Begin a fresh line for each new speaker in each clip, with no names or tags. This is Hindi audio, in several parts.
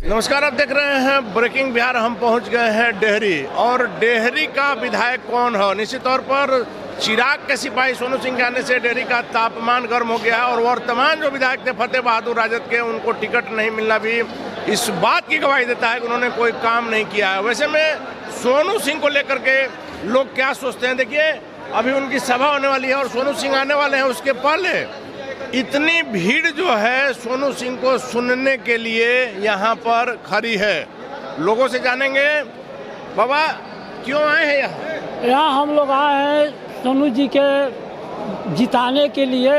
नमस्कार, आप देख रहे हैं ब्रेकिंग बिहार। हम पहुंच गए हैं डेहरी, और डेहरी का विधायक कौन है? निश्चित तौर पर चिराग के सिपाही सोनू सिंह के आने से डेहरी का तापमान गर्म हो गया है, और वर्तमान जो विधायक थे फतेह बहादुर राजद के, उनको टिकट नहीं मिलना भी इस बात की गवाही देता है कि उन्होंने कोई काम नहीं किया है। वैसे में सोनू सिंह को लेकर के लोग क्या सोचते हैं, देखिए अभी उनकी सभा होने वाली है और सोनू सिंह आने वाले हैं। उसके पहले इतनी भीड़ जो है सोनू सिंह को सुनने के लिए यहाँ पर खड़ी है। लोगों से जानेंगे, बाबा क्यों आए हैं
यहाँ हम लोग आए हैं सोनू जी के जिताने के लिए।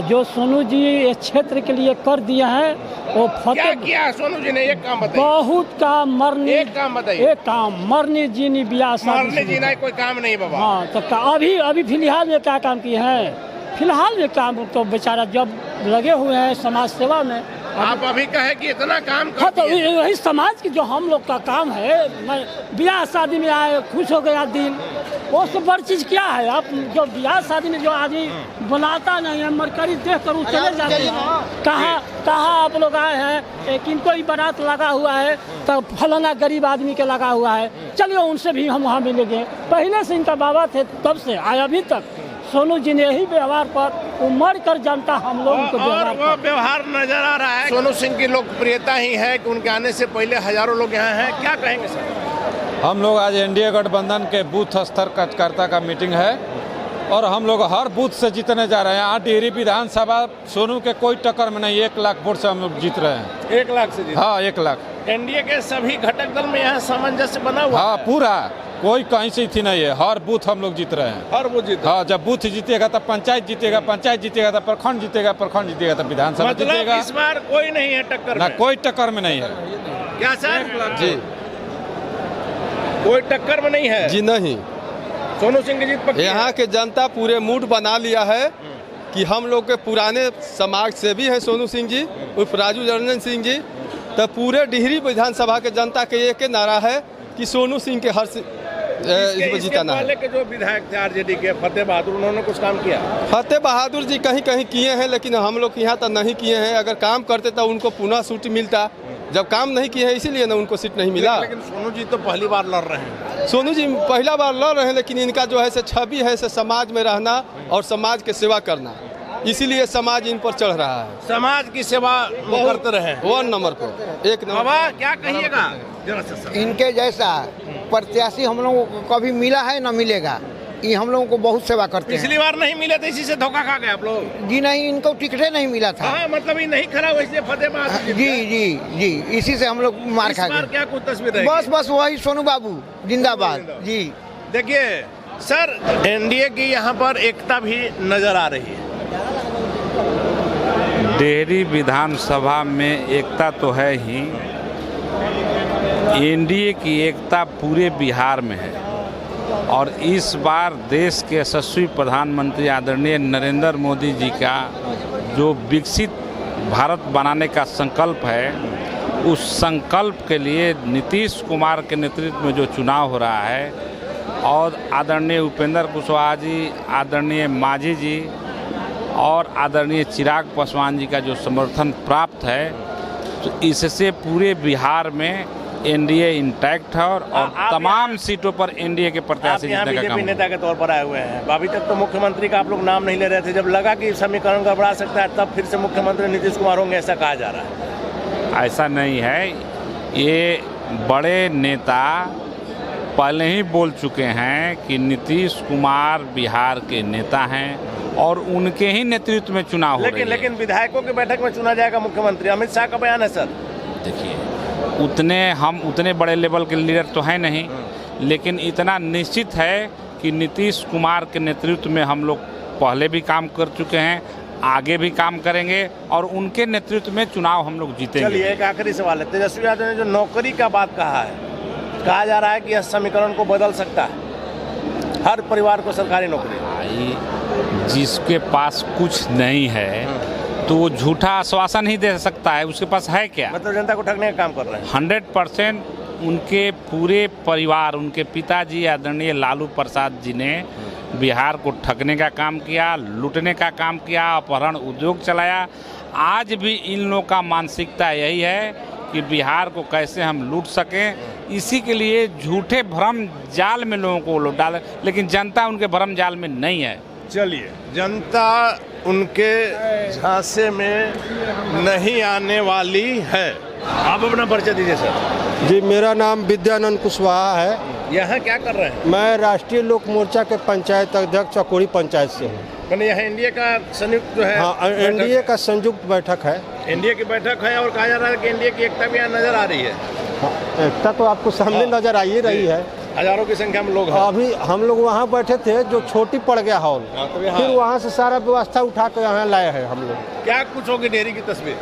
जो सोनू जी इस क्षेत्र के लिए कर दिए हैं वो
क्या किया सोनू जी ने? एक काम बताइए।
बहुत काम मरनी,
एक काम बताइए।
एक काम मरनी जीनी ब्याह
मरने जीना कोई काम नहीं बाबा।
हाँ, तो अभी फिलहाल में क्या काम किए हैं? फिलहाल में काम तो बेचारा जब लगे हुए हैं समाज सेवा में।
आप अभी कहे कि इतना काम
हाँ, तो वही समाज की जो हम लोग का काम है। मैं ब्याह शादी में आए, खुश हो गया दिल, वो सब बड़ी चीज क्या है? आप जो ब्याह शादी में जो आदमी बुलाता नहीं है, मरकरी देख कर चले जाते हैं। कहाँ आप लोग आए हैं? किनको ही बारात लगा हुआ है तो फलाना गरीब आदमी के लगा हुआ है, चलिए उनसे भी हम वहाँ मिलेंगे। पहले से इनका बाबा थे तब से आए अभी तक सोनू जी ने यही व्यवहार पर उमड़ कर जनता हम लोगों को
व्यवहार नजर आ रहा है। सोनू सिंह की लोकप्रियता ही है कि उनके आने से पहले हजारों लोग यहाँ हैं। क्या कहेंगे सर?
हम लोग आज एनडीए गठबंधन के बूथ स्तर कार्यकर्ता का मीटिंग है और हम लोग हर बूथ से जीतने जा रहे हैं। आज डेहरी विधानसभा सोनू के कोई टक्कर में नहीं, 1 लाख वोट से हम लोग जीत रहे हैं।
1 लाख से?
हाँ, 1 लाख।
एनडीए के सभी घटक दल में यहाँ सामंजस्य बना हुआ?
हाँ, पूरा, कोई कहीं से थी नहीं है। हर बूथ हम लोग जीत रहे हैं।
हर बूथ जीत?
हाँ, जब बूथ जीतेगा तब पंचायत जीतेगा, पंचायत जीतेगा तब प्रखंड जीतेगा, प्रखंड जीतेगा तब विधानसभा जीतेगा।
इस बार कोई नहीं है टक्कर
ना, कोई टक्कर में नहीं है।
क्या सर?
जी,
कोई टक्कर में नहीं है
जी। नहीं,
सोनू सिंह की जीत पक्की है।
यहाँ के जनता पूरे मूड बना लिया है कि हम लोग के पुराने समाज सेवी हैं सोनू सिंह जी उर्फ राजू रंजन सिंह जी। तो पूरे डेहरी विधानसभा के जनता के एक नारा है कि सोनू सिंह के हर इसमें जिताना है।
पहले के जो विधायक थे आरजेडी के फतेह बहादुर, उन्होंने कुछ काम किया?
फतेह बहादुर जी कहीं कहीं किए हैं, लेकिन हम लोग यहाँ तक नहीं किए हैं। अगर काम करते तो उनको पुनः सीट मिलता। जब काम नहीं किए हैं इसीलिए ना उनको सीट नहीं मिला।
लेकिन सोनू जी तो पहली बार लड़ रहे हैं।
सोनू जी पहला बार लड़ रहे हैं, लेकिन इनका जो है छवि है समाज में रहना और समाज के सेवा करना, इसीलिए समाज इन पर चढ़ रहा है।
समाज की सेवा करते रहे
1 नंबर पर 1 नंबर।
बाबा क्या कहिएगा?
इनके जैसा प्रत्याशी हम लोगों को कभी मिला है न मिलेगा। ये हम लोगों को बहुत सेवा करते हैं।
पिछली बार नहीं मिले थे, इसी से धोखा खा गए आप लोग।
जी नहीं, इनको टिकट नहीं मिला था।
हाँ, मतलब ये नहीं खड़ा हुआ इसलिए फतेह बहादुर
जी जी जी, इसी से हम लोग मार खा गए।
क्या कुछ तस्वीर है?
बस वही सोनू बाबू जिंदाबाद जी।
देखिए सर, एनडीए की यहाँ पर एकता भी नजर आ रही है।
डेहरी विधानसभा में एकता तो है ही, एनडीए की एकता पूरे बिहार में है। और इस बार देश के यशस्वी प्रधानमंत्री आदरणीय नरेंद्र मोदी जी का जो विकसित भारत बनाने का संकल्प है, उस संकल्प के लिए नीतीश कुमार के नेतृत्व में जो चुनाव हो रहा है और आदरणीय उपेंद्र कुशवाहा जी, आदरणीय मांझी जी और आदरणीय चिराग पासवान जी का जो समर्थन प्राप्त है, तो इससे पूरे बिहार में एनडीए इंटैक्ट है और तमाम सीटों पर एनडीए के प्रत्याशी जीतने का काम।
बीजेपी नेता के तौर पर आए हुए हैं। अभी तक तो मुख्यमंत्री का आप लोग नाम नहीं ले रहे थे। जब लगा कि समीकरण गड़बड़ा सकता है तब फिर से मुख्यमंत्री नीतीश कुमार होंगे, ऐसा कहा जा रहा है।
ऐसा नहीं है, ये बड़े नेता पहले ही बोल चुके हैं कि नीतीश कुमार बिहार के नेता हैं और उनके ही नेतृत्व में चुनाव हो रही है।
लेकिन विधायकों की बैठक में चुना जाएगा मुख्यमंत्री। अमित शाह का बयान है सर।
देखिए, उतने बड़े लेवल के लीडर तो हैं नहीं, लेकिन इतना निश्चित है कि नीतीश कुमार के नेतृत्व में हम लोग पहले भी काम कर चुके हैं, आगे भी काम करेंगे और उनके नेतृत्व में चुनाव हम लोग जीतेंगे।
चलिए एक आखिरी सवाल है, तेजस्वी यादव ने जो नौकरी का बात कहा है, कहा जा रहा है कि यह समीकरण को बदल सकता है, हर परिवार को सरकारी नौकरी।
जिसके पास कुछ नहीं है तो वो झूठा आश्वासन ही दे सकता है, उसके पास है क्या?
मतलब जनता को ठगने का काम कर रहे हैं।
100% उनके पूरे परिवार, उनके पिताजी आदरणीय लालू प्रसाद जी ने बिहार को ठगने का काम किया, लूटने का काम किया, अपहरण उद्योग चलाया। आज भी इन लोगों का मानसिकता यही है कि बिहार को कैसे हम लूट सकें। इसी के लिए झूठे भ्रम जाल में लोगों को लोग डाले, लेकिन जनता उनके भ्रम जाल में नहीं है।
चलिए, जनता उनके झांसे में नहीं आने वाली है। आप अपना परिचय दीजिए सर।
जी, मेरा नाम विद्यानंद कुशवाहा है।
यहाँ क्या कर रहे हैं?
मैं राष्ट्रीय लोक मोर्चा के पंचायत अध्यक्ष चकोड़ी पंचायत से हूँ।
मैंने यहाँ एनडीए का संयुक्त जो है,
हाँ, एनडीए का संयुक्त बैठक है।
एनडीए की बैठक है और कहा जा रहा है कि एनडीए की एकता भी यहाँ नजर आ रही है।
हाँ, एकता तो आपको सामने नजर आ ही रही है।
हजारों की संख्या में लोग हैं।
अभी हम लोग वहाँ बैठे थे, जो छोटी पड़ गया हॉल, फिर वहाँ से सारा व्यवस्था उठा कर यहाँ लाए हैं हम लोग।
क्या कुछ होगी डेयरी की तस्वीर?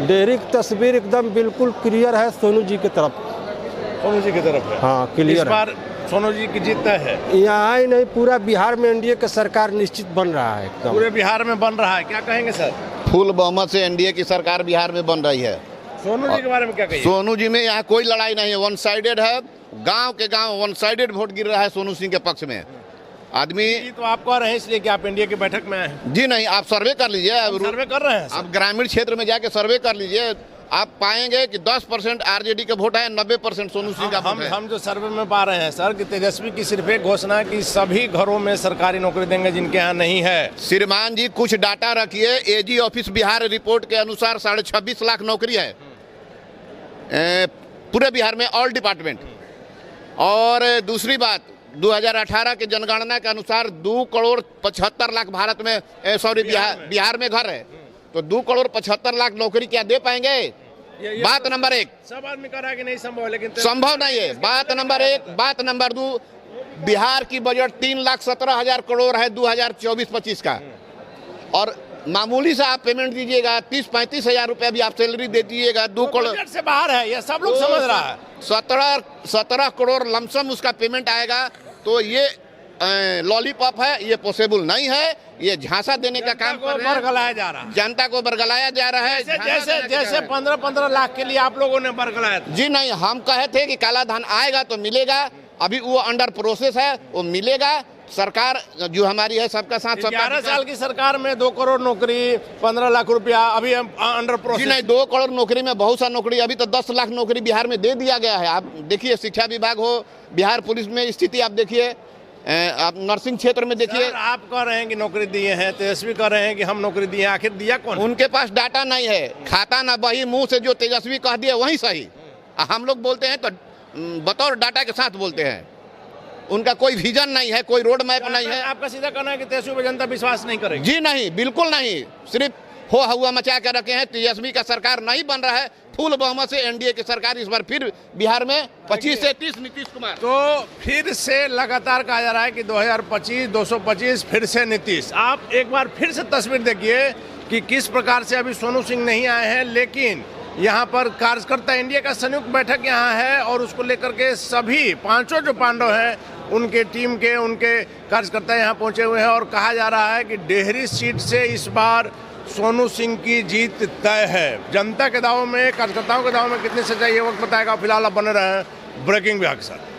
डेयरी की तस्वीर एकदम बिल्कुल क्लियर है, सोनू जी की तरफ।
सोनू जी की तरफ है।
हाँ, क्लियर।
इस बार सोनू जी की जीत तय है।
यहाँ ही नहीं, पूरा बिहार में एनडीए का सरकार निश्चित बन रहा है एकदम।
पूरे बिहार में बन रहा है। क्या कहेंगे सर?
फुल बहुमत से एनडीए की सरकार बिहार में बन रही है।
सोनू जी के बारे में क्या कहिए?
सोनू जी में यहाँ कोई लड़ाई नहीं है, वन साइडेड है। गांव के गांव वन साइडेड वोट गिर रहा है सोनू सिंह के पक्ष में। आदमी
जी, तो आप कह रहे हैं इसलिए कि आप एनडीए की बैठक में आए हैं?
जी नहीं, आप सर्वे कर लीजिए।
सर्वे कर रहे हैं सर?
आप ग्रामीण क्षेत्र में जाके सर्वे कर लीजिए, आप पाएंगे कि 10% आरजेडी का वोट है, 90% सोनू सिंह का वोट है।
हम जो सर्वे में पा रहे हैं सर कि तेजस्वी की सिर्फ एक घोषणा है कि सभी घरों में सरकारी नौकरी देंगे जिनके यहाँ नहीं है।
श्रीमान जी, कुछ डाटा रखिए। एजी ऑफिस बिहार रिपोर्ट के अनुसार 26.5 लाख नौकरी है पूरे बिहार में, ऑल डिपार्टमेंट। और दूसरी बात, 2018 के जनगणना के अनुसार 2,75,00,000 भारत में बिहार में घर है, तो 2,75,00,000 नौकरी क्या दे पाएंगे? बात नंबर 1।
सब आदमी कह रहा है कि नहीं संभव है, लेकिन
संभव नहीं है। बात नंबर 1। बात नंबर 2, बिहार की बजट 3,17,000 करोड़ है 2024-25 का, और मामूली सा आप पेमेंट दीजिएगा, 30-35 हजार रुपया भी आप सैलरी दे दीजिएगा, 2 करोड़
बजट से बाहर है, ये सब लोग समझ रहा है।
17 करोड़ लमसम उसका पेमेंट आएगा। तो ये लॉलीपॉप है, ये पॉसिबल नहीं है। ये झांसा देने का काम कर रहे हैं,
बरगलाया जा रहा है।
जनता को बरगलाया जा रहा है।
जैसे 15-15 लाख के लिए आप लोगों ने बरगलाया था।
जी नहीं, हम कहे थे कि काला धन आएगा तो मिलेगा, अभी वो अंडर प्रोसेस है, वो मिलेगा। सरकार जो हमारी है सबका साथ सबका
11 साल की सरकार में 2 करोड़ नौकरी, 15 लाख रुपया अभी अंडर प्रोसेस।
जी नहीं, 2 करोड़ नौकरी में बहुत सा नौकरी, अभी तो 10 लाख नौकरी बिहार में दे दिया गया है। आप देखिए, शिक्षा विभाग हो, बिहार पुलिस में स्थिति आप देखिए, आप नर्सिंग क्षेत्र में देखिए।
आप कह रहे हैं कि नौकरी दिए हैं, तेजस्वी कह रहे हैं कि हम नौकरी दिए, आखिर दिया कौन?
उनके पास डाटा नहीं है, खाता ना बही, मुंह से जो तेजस्वी कह दिया वही सही। हम लोग बोलते हैं तो बतौर डाटा के साथ बोलते हैं। उनका कोई विजन नहीं है, कोई रोड मैप नहीं है।
आपका सीधा कहना है कि तेजस्वी पर जनता विश्वास नहीं करेगी?
जी नहीं, बिल्कुल नहीं। सिर्फ हो हवा मचा कर रखे हैं। तेजस्वी का सरकार नहीं बन रहा है, फुल बहुमत से एनडीए की सरकार इस बार फिर बिहार में 25 से 30 नीतीश कुमार।
तो फिर से लगातार कहा जा रहा है कि 2025, 225 फिर से नीतीश। आप एक बार फिर से तस्वीर देखिए कि किस प्रकार से अभी सोनू सिंह नहीं आए हैं, लेकिन यहाँ पर कार्यकर्ता एनडीए का संयुक्त बैठक यहाँ है और उसको लेकर के सभी 5 जो पांडव हैं उनके टीम के, उनके कार्यकर्ता यहाँ पहुँचे हुए हैं और कहा जा रहा है कि डेहरी सीट से इस बार सोनू सिंह की जीत तय है। जनता के दावों में, कार्यकर्ताओं के दावों में कितनी सच्चाई है वक्त बताएगा। फिलहाल आप बने रहे हैं ब्रेकिंग बिहार के साथ।